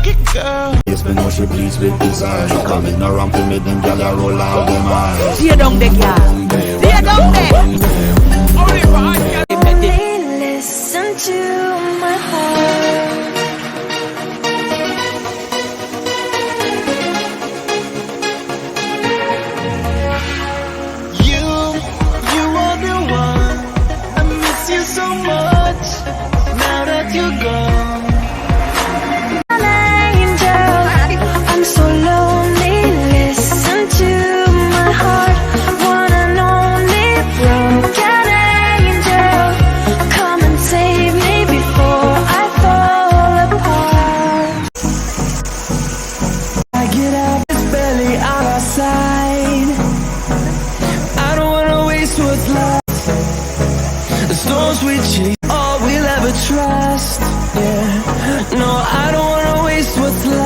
Yes, me know she pleased with this eye. Coming around to me, them gyal a roll out them eyes. See you down there, girl. See you down there. Only listen to my heart. You are the one. I miss you so much. Now that you're gone. I'm so lonely, listen to my heart. One and only broken angel, come and save me before I fall apart. I get out this belly out of sight. I don't wanna waste what's left. The storms we chase, all we'll ever trust. Yeah, no, I don't wanna waste what's left.